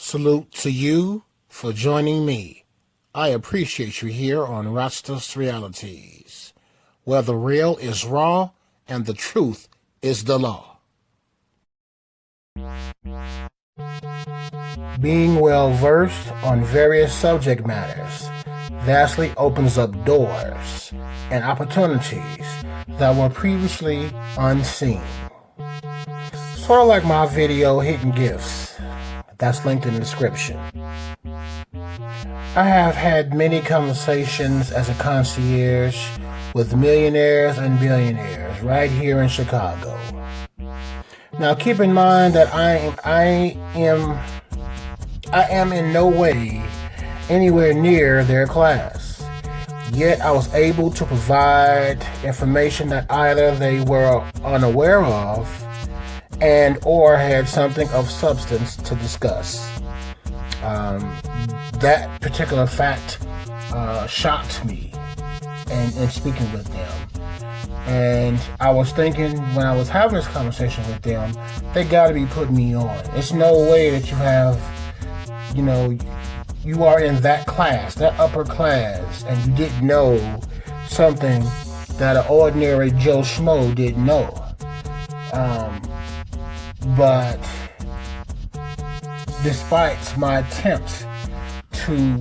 Salute to you for joining me. I appreciate you here on Rastas Realities, where the real is raw and the truth is the law. Being well versed on various subject matters vastly opens up doors and opportunities that were previously unseen. Sort of like my video Hidden Gifts. That's linked in the description. I have had many conversations as a concierge with millionaires and billionaires right here in Chicago. Now keep in mind that I am in no way anywhere near their class. Yet I was able to provide information that either they were unaware of and or had something of substance to discuss. That particular fact shocked me in speaking with them. And I was thinking when I was having this conversation with them, they got to be putting me on. It's no way that you are in that class, that upper class, and you didn't know something that an ordinary Joe Schmo didn't know. But despite my attempts to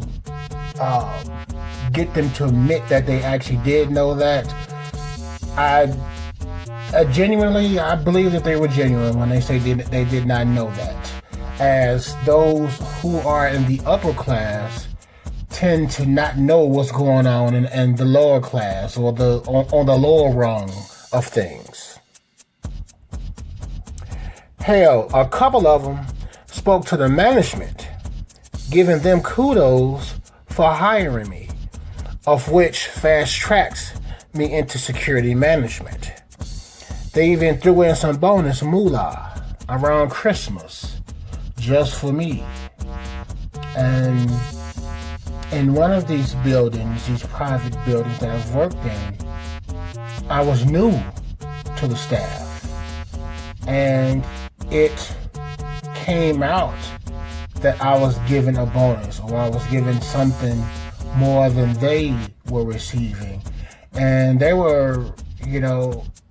get them to admit that they actually did know that, I believe that they were genuine when they say they did not know that, as those who are in the upper class tend to not know what's going on in the lower class or on the lower rung of things. Hell, a couple of them spoke to the management, giving them kudos for hiring me, of which fast tracks me into security management. They even threw in some bonus moolah around Christmas just for me. And in one of these buildings, these private buildings that I've worked in, I was new to the staff. And it came out that I was given a bonus, or I was given something more than they were receiving. And they were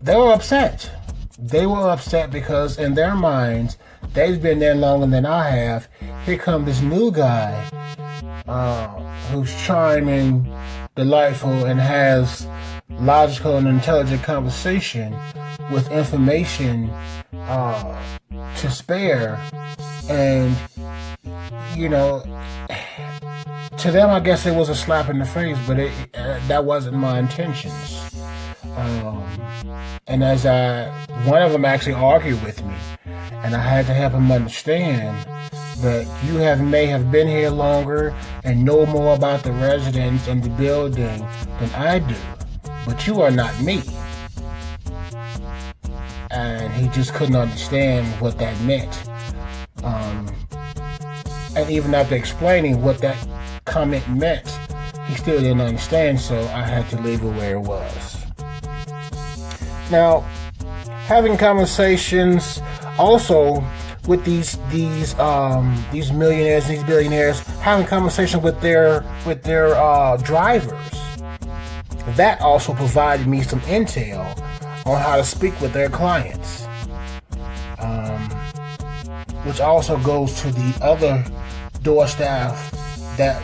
upset. They were upset because in their minds, they've been there longer than I have. Here comes this new guy who's charming, delightful, and has logical and intelligent conversation with information to spare. And to them, I guess it was a slap in the face, but that wasn't my intentions. And as one of them actually argued with me, and I had to help him understand that you may have been here longer and know more about the residents and the building than I do, but you are not me. And he just couldn't understand what that meant. And even after explaining what that comment meant, he still didn't understand, so I had to leave it where it was. Now, having conversations also with these millionaires, these billionaires, having conversations with their drivers, that also provided me some intel on how to speak with their clients, which also goes to the other door staff that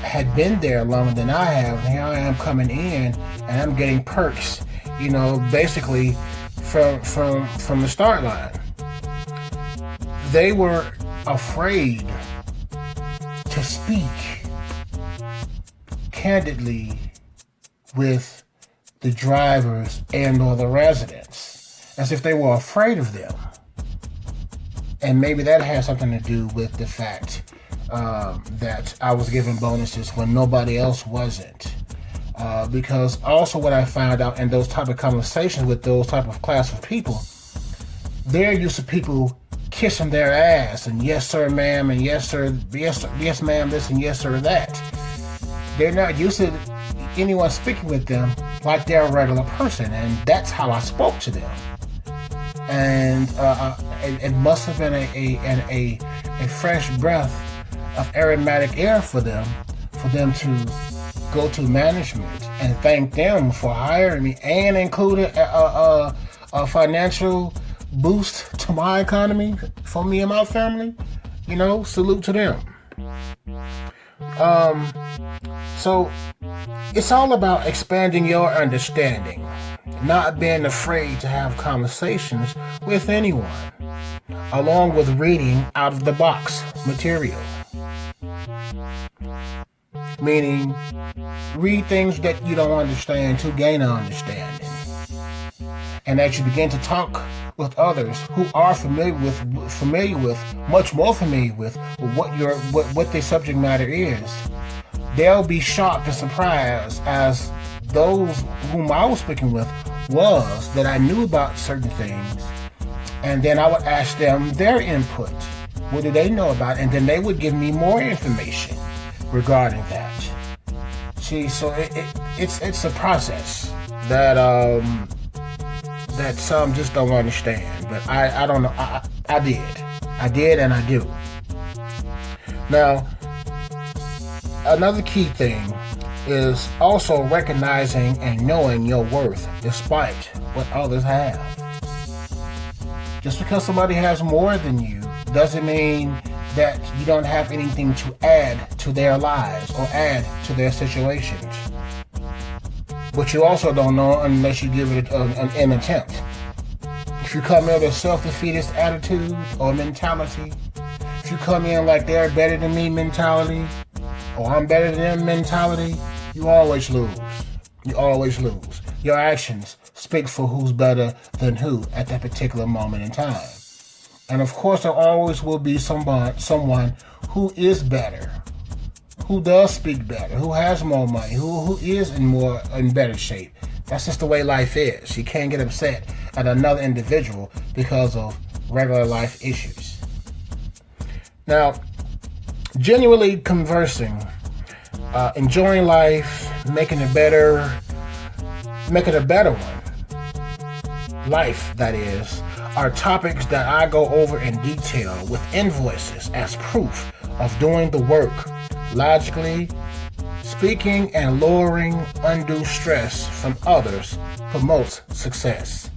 had been there longer than I have. And here I am coming in, and I'm getting perks, basically from the start line. They were afraid to speak candidly with the drivers and or the residents, as if they were afraid of them. And maybe that has something to do with the fact that I was given bonuses when nobody else wasn't. Because also what I found out in those type of conversations with those type of class of people, they're used to people kissing their ass and yes sir ma'am and yes sir, yes ma'am this and yes sir that. They're not used to anyone speaking with them like they're a regular person, and that's how I spoke to them. And it must have been a a fresh breath of aromatic air for them to go to management and thank them for hiring me and including a financial boost to my economy for me and my family. Salute to them. So it's all about expanding your understanding, not being afraid to have conversations with anyone, along with reading out of the box material. Meaning, read things that you don't understand to gain an understanding. And as you begin to talk with others who are much more familiar with what their subject matter is, they'll be shocked and surprised, as those whom I was speaking with was, that I knew about certain things, and then I would ask them their input. What do they know about it? And then they would give me more information regarding that. See, so it's a process that some just don't understand, but I don't know. I did, and I do. Now, another key thing is also recognizing and knowing your worth despite what others have. Just because somebody has more than you doesn't mean that you don't have anything to add to their lives or add to their situations. But you also don't know unless you give it an attempt. If you come in with a self-defeatist attitude or mentality, if you come in like they're better than me mentality, or I'm better than them mentality, you always lose. You always lose. Your actions speak for who's better than who at that particular moment in time. And of course, there always will be someone who is better, who does speak better, who has more money, who is in better shape. That's just the way life is. You can't get upset at another individual because of regular life issues. Now, genuinely conversing, enjoying life, making a better one, life that is, are topics that I go over in detail with invoices as proof of doing the work logically. Speaking and lowering undue stress from others promotes success.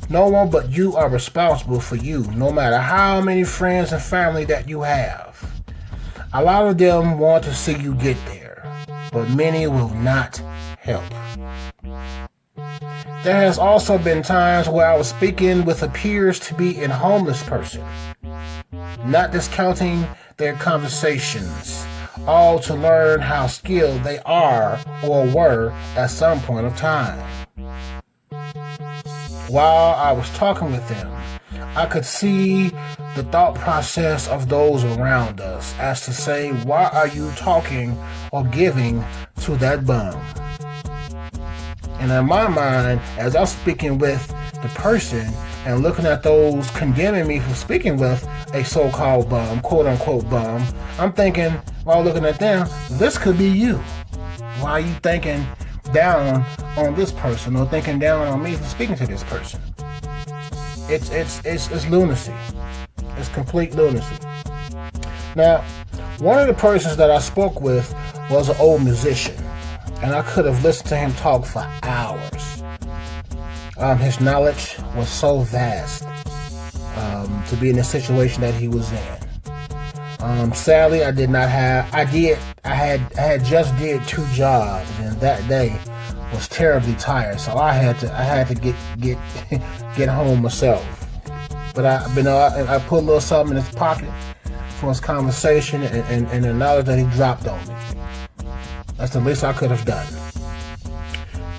No one but you are responsible for you, no matter how many friends and family that you have. A lot of them want to see you get there, but many will not help. There has also been times where I was speaking with appears to be a homeless person, not discounting their conversations, all to learn how skilled they are or were at some point of time. While I was talking with them, I could see the thought process of those around us as to say, why are you talking or giving to that bum? And in my mind, as I'm speaking with the person and looking at those condemning me for speaking with a so-called bum, quote-unquote bum, I'm thinking, while looking at them, this could be you. Why are you thinking down on this person or thinking down on me for speaking to this person? It's lunacy. It's complete lunacy. Now, one of the persons that I spoke with was an old musician, and I could have listened to him talk for hours. His knowledge was so vast to be in the situation that he was in. Sadly, I had just did 2 jobs, and that day was terribly tired, so I had to get home myself. But I put a little something in his pocket for his conversation and the knowledge that he dropped on me. That's the least I could have done.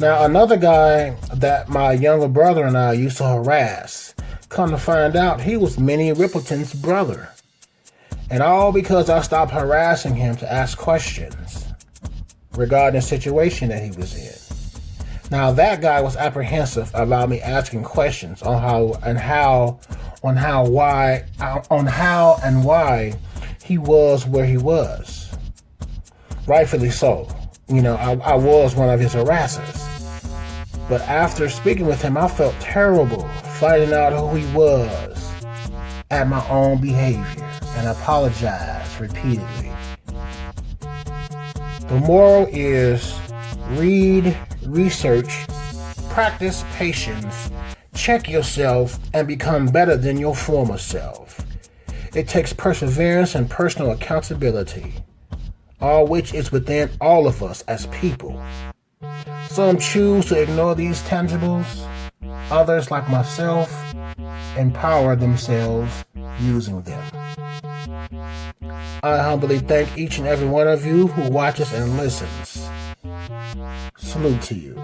Now, another guy that my younger brother and I used to harass, come to find out he was Minnie Rippleton's brother. And all because I stopped harassing him to ask questions regarding the situation that he was in. Now, that guy was apprehensive about me asking questions on how and why he was where he was. Rightfully so. I was one of his harassers. But after speaking with him, I felt terrible finding out who he was. at my own behavior and apologize repeatedly. The moral is read, research, practice patience, check yourself, and become better than your former self. It takes perseverance and personal accountability, all which is within all of us as people. Some choose to ignore these tangibles. Others, like myself, empower themselves using them. I humbly thank each and every one of you who watches and listens. Salute to you.